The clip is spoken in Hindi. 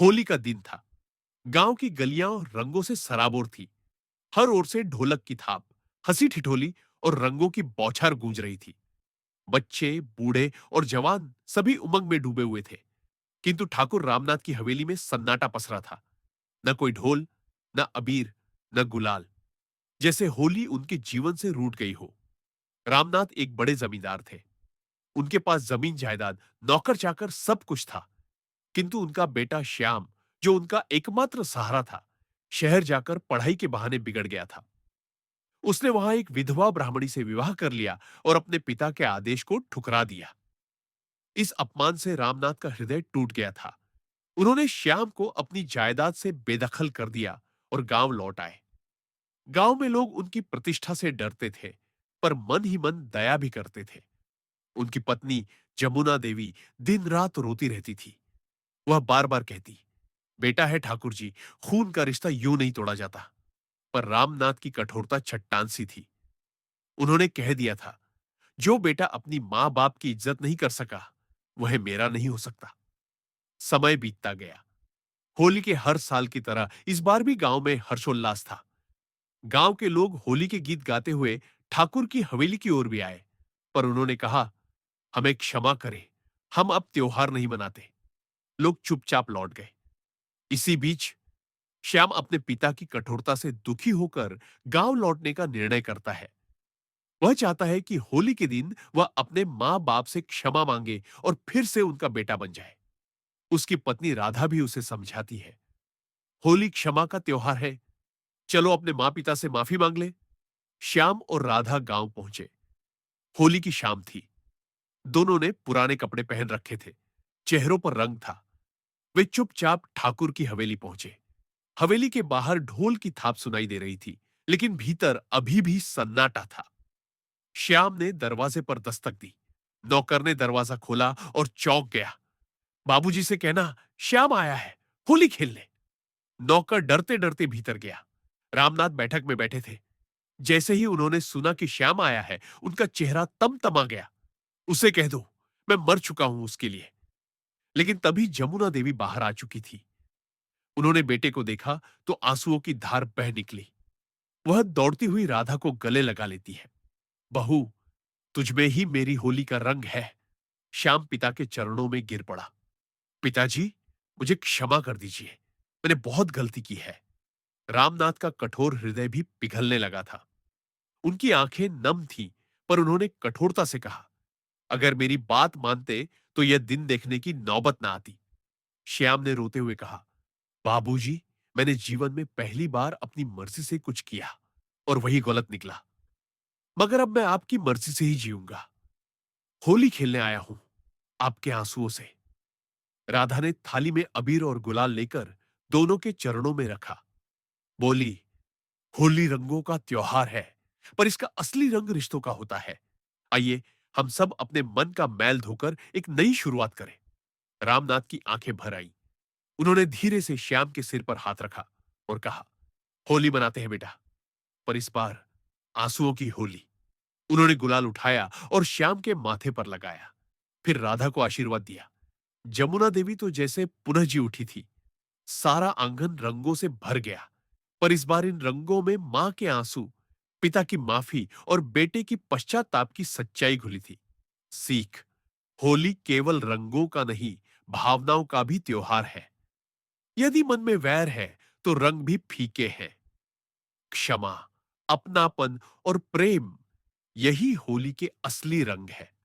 होली का दिन था। गांव की गलियां रंगों से सराबोर थी। हर ओर से ढोलक की थाप, हंसी ठिठोली और रंगों की बौछार गूंज रही थी। बच्चे, बूढ़े और जवान सभी उमंग में डूबे हुए थे। किंतु ठाकुर रामनाथ की हवेली में सन्नाटा पसरा था। न कोई ढोल, न अबीर, न गुलाल। जैसे होली उनके जीवन से रूठ गई हो। रामनाथ एक बड़े जमींदार थे। उनके पास जमीन जायदाद, नौकर चाकर सब कुछ था। किंतु उनका बेटा श्याम, जो उनका एकमात्र सहारा था, शहर जाकर पढ़ाई के बहाने बिगड़ गया था। उसने वहां एक विधवा ब्राह्मणी से विवाह कर लिया और अपने पिता के आदेश को ठुकरा दिया। इस अपमान से रामनाथ का हृदय टूट गया था। उन्होंने श्याम को अपनी जायदाद से बेदखल कर दिया और गांव लौट आए। गांव में लोग उनकी प्रतिष्ठा से डरते थे, पर मन ही मन दया भी करते थे। उनकी पत्नी जमुना देवी दिन रात रोती रहती थी। वह बार बार कहती, बेटा है ठाकुर जी, खून का रिश्ता यूं नहीं तोड़ा जाता। पर रामनाथ की कठोरता चट्टान सी थी। उन्होंने कह दिया था, जो बेटा अपनी मां बाप की इज्जत नहीं कर सका, वह मेरा नहीं हो सकता। समय बीतता गया। होली के हर साल की तरह इस बार भी गांव में हर्षोल्लास था। गांव के लोग होली के गीत गाते हुए ठाकुर की हवेली की ओर भी आए। पर उन्होंने कहा, हमें क्षमा करें, हम अब त्योहार नहीं मनाते। लोग चुपचाप लौट गए। इसी बीच श्याम अपने पिता की कठोरता से दुखी होकर गांव लौटने का निर्णय करता है। वह चाहता है कि होली के दिन वह अपने मां बाप से क्षमा मांगे और फिर से उनका बेटा बन जाए। उसकी पत्नी राधा भी उसे समझाती है, होली क्षमा का त्योहार है, चलो अपने मां पिता से माफी मांग ले। श्याम और राधा गांव पहुंचे। होली की शाम थी। दोनों ने पुराने कपड़े पहन रखे थे। चेहरों पर रंग था। वे चुपचाप ठाकुर की हवेली पहुंचे। हवेली के बाहर ढोल की थाप सुनाई दे रही थी, लेकिन भीतर अभी भी सन्नाटा था। श्याम ने दरवाजे पर दस्तक दी। नौकर ने दरवाजा खोला और चौंक गया। बाबूजी से कहना, श्याम आया है, होली खेलने। नौकर डरते डरते भीतर गया। रामनाथ बैठक में बैठे थे। जैसे ही उन्होंने सुना कि श्याम आया है, उनका चेहरा तमतमा गया। उसे कह दो, मैं मर चुका हूं उसके लिए। लेकिन तभी जमुना देवी बाहर आ चुकी थी। उन्होंने बेटे को देखा तो आंसुओं की धार बह निकली। वह दौड़ती हुई राधा को गले लगा लेती है। बहू, तुझमें ही मेरी होली का रंग है। श्याम पिता के चरणों में गिर पड़ा। पिताजी, मुझे क्षमा कर दीजिए, मैंने बहुत गलती की है। रामनाथ का कठोर हृदय भी पिघलने लगा था। उनकी आंखें नम थीं, पर उन्होंने कठोरता से कहा, अगर मेरी बात मानते तो यह दिन देखने की नौबत ना आती। श्याम ने रोते हुए कहा, बाबूजी, मैंने जीवन में पहली बार अपनी मर्जी से कुछ किया और वही गलत निकला। मगर अब मैं आपकी मर्जी से ही जीऊंगा। होली खेलने आया हूं, आपके आंसुओं से। राधा ने थाली में अबीर और गुलाल लेकर दोनों के चरणों में रखा। बोली, होली रंगों का त्योहार है, पर इसका असली रंग रिश्तों का होता है। आइए, हम सब अपने मन का मैल धोकर एक नई शुरुआत करें। रामनाथ की आंखें भर आई। उन्होंने धीरे से श्याम के सिर पर हाथ रखा और कहा, होली मनाते हैं बेटा, पर इस बार आंसुओं की होली। उन्होंने गुलाल उठाया और श्याम के माथे पर लगाया। फिर राधा को आशीर्वाद दिया। जमुना देवी तो जैसे पुनः जी उठी थी। सारा आंगन रंगों से भर गया। पर इस बार इन रंगों में मां के आंसू, पिता की माफी और बेटे की पश्चाताप की सच्चाई घुली थी। सीख, होली केवल रंगों का नहीं, भावनाओं का भी त्योहार है। यदि मन में वैर है तो रंग भी फीके हैं। क्षमा, अपनापन और प्रेम, यही होली के असली रंग है।